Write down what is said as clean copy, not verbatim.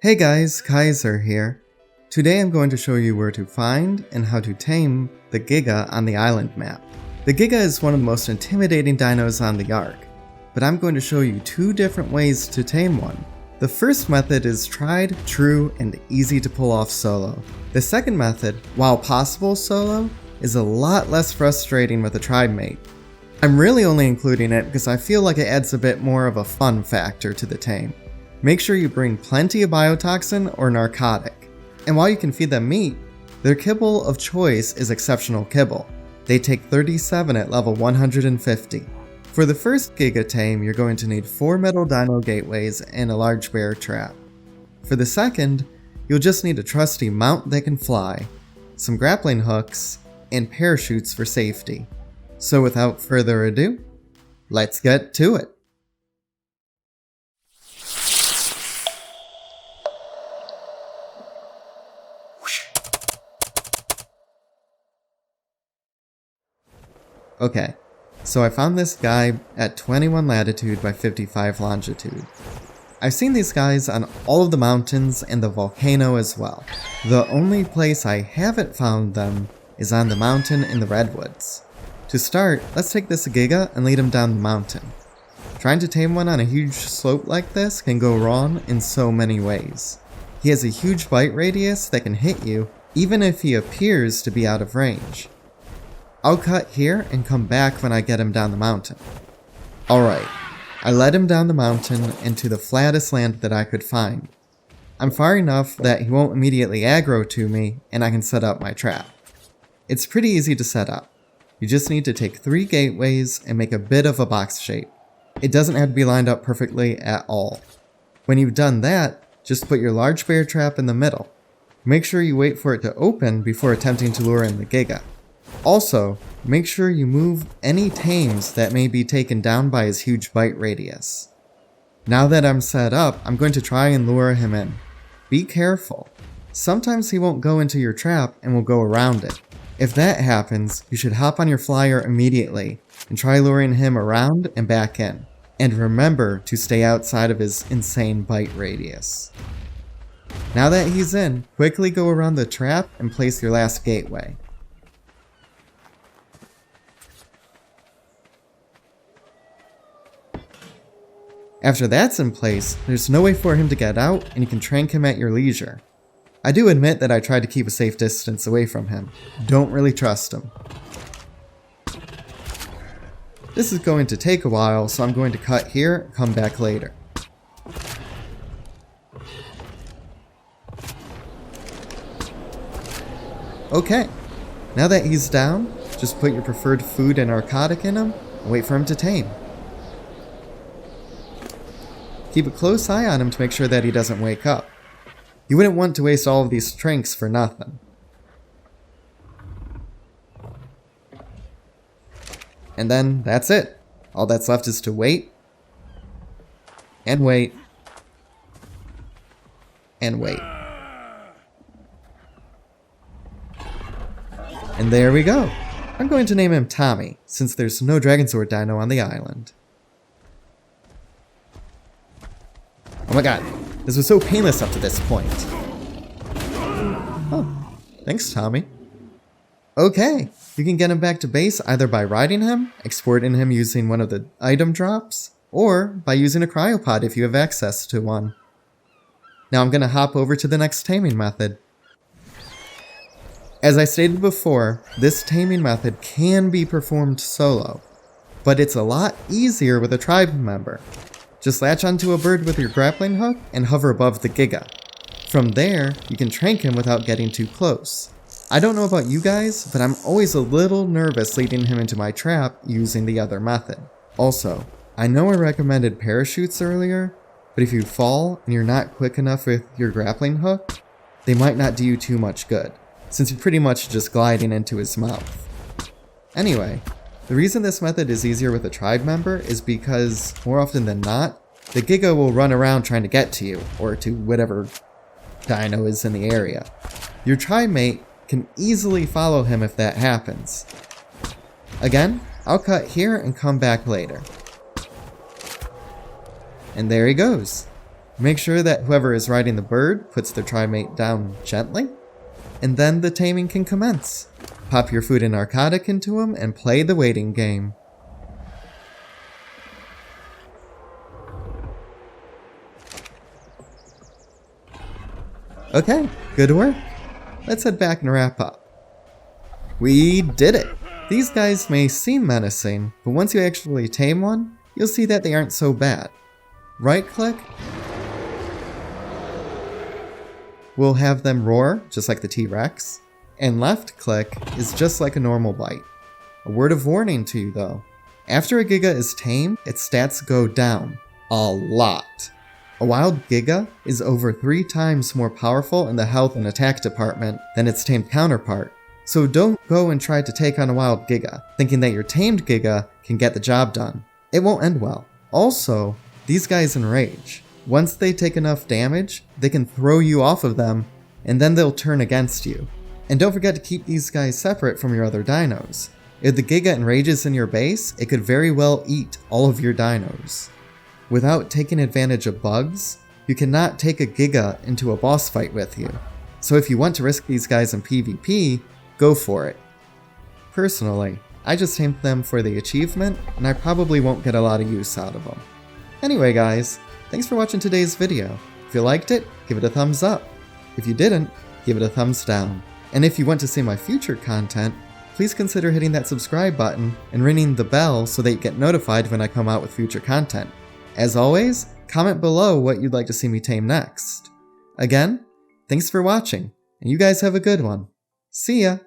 Hey guys, Kaiser here. Today I'm going to show you where to find and how to tame the Giga on the island map. The Giga is one of the most intimidating dinos on the Ark, but I'm going to show you two different ways to tame one. The first method is tried, true, and easy to pull off solo. The second method, while possible solo, is a lot less frustrating with a tribe mate. I'm really only including it because I feel like it adds a bit more of a fun factor to the tame. Make sure you bring plenty of biotoxin or narcotic. And while you can feed them meat, their kibble of choice is exceptional kibble. They take 37 at level 150. For the first Giga tame, you're going to need 4 metal dino gateways and a large bear trap. For the second, you'll just need a trusty mount that can fly, some grappling hooks, and parachutes for safety. So without further ado, let's get to it. Okay, so I found this guy at 21 latitude by 55 longitude. I've seen these guys on all of the mountains and the volcano as well. The only place I haven't found them is on the mountain in the redwoods. To start, let's take this Giga and lead him down the mountain. Trying to tame one on a huge slope like this can go wrong in so many ways. He has a huge bite radius that can hit you even if he appears to be out of range. I'll cut here and come back when I get him down the mountain. Alright, I led him down the mountain into the flattest land that I could find. I'm far enough that he won't immediately aggro to me and I can set up my trap. It's pretty easy to set up. You just need to take 3 gateways and make a bit of a box shape. It doesn't have to be lined up perfectly at all. When you've done that, just put your large bear trap in the middle. Make sure you wait for it to open before attempting to lure in the Giga. Also, make sure you move any tames that may be taken down by his huge bite radius. Now that I'm set up, I'm going to try and lure him in. Be careful. Sometimes he won't go into your trap and will go around it. If that happens, you should hop on your flyer immediately and try luring him around and back in. And remember to stay outside of his insane bite radius. Now that he's in, quickly go around the trap and place your last gateway. After that's in place, there's no way for him to get out and you can trank him at your leisure. I do admit that I tried to keep a safe distance away from him. Don't really trust him. This is going to take a while, so I'm going to cut here and come back later. Okay, now that he's down, just put your preferred food and narcotic in him and wait for him to tame. Keep a close eye on him to make sure that he doesn't wake up. You wouldn't want to waste all of these trinks for nothing. And then that's it. All that's left is to wait, and wait, and wait. And there we go. I'm going to name him Tame, since there's no Dragonzord dino on the island. Oh my god, this was so painless up to this point. Oh, thanks Tommy. Okay, you can get him back to base either by riding him, exporting him using one of the item drops, or by using a cryopod if you have access to one. Now I'm going to hop over to the next taming method. As I stated before, this taming method can be performed solo, but it's a lot easier with a tribe member. Just latch onto a bird with your grappling hook and hover above the Giga. From there, you can trank him without getting too close. I don't know about you guys, but I'm always a little nervous leading him into my trap using the other method. Also, I know I recommended parachutes earlier, but if you fall and you're not quick enough with your grappling hook, they might not do you too much good, since you're pretty much just gliding into his mouth. Anyway, the reason this method is easier with a tribe member is because, more often than not, the Giga will run around trying to get to you, or to whatever dino is in the area. Your tribe mate can easily follow him if that happens. Again, I'll cut here and come back later. And there he goes. Make sure that whoever is riding the bird puts their trimate down gently, and then the taming can commence. Pop your food and narcotic into him and play the waiting game. Okay, good work. Let's head back and wrap up. We did it! These guys may seem menacing, but once you actually tame one, you'll see that they aren't so bad. Right click will have them roar, just like the T-Rex, and left click is just like a normal bite. A word of warning to you though, after a Giga is tamed, its stats go down. A lot. A wild Giga is over 3 times more powerful in the health and attack department than its tamed counterpart, so don't go and try to take on a wild Giga, thinking that your tamed Giga can get the job done. It won't end well. Also, these guys enrage. Once they take enough damage, they can throw you off of them, and then they'll turn against you. And don't forget to keep these guys separate from your other dinos. If the Giga enrages in your base, it could very well eat all of your dinos. Without taking advantage of bugs, you cannot take a Giga into a boss fight with you. So if you want to risk these guys in PvP, go for it. Personally, I just tamed them for the achievement, and I probably won't get a lot of use out of them. Anyway guys, thanks for watching today's video. If you liked it, give it a thumbs up. If you didn't, give it a thumbs down. And if you want to see my future content, please consider hitting that subscribe button and ringing the bell so that you get notified when I come out with future content. As always, comment below what you'd like to see me tame next. Again, thanks for watching, and you guys have a good one. See ya!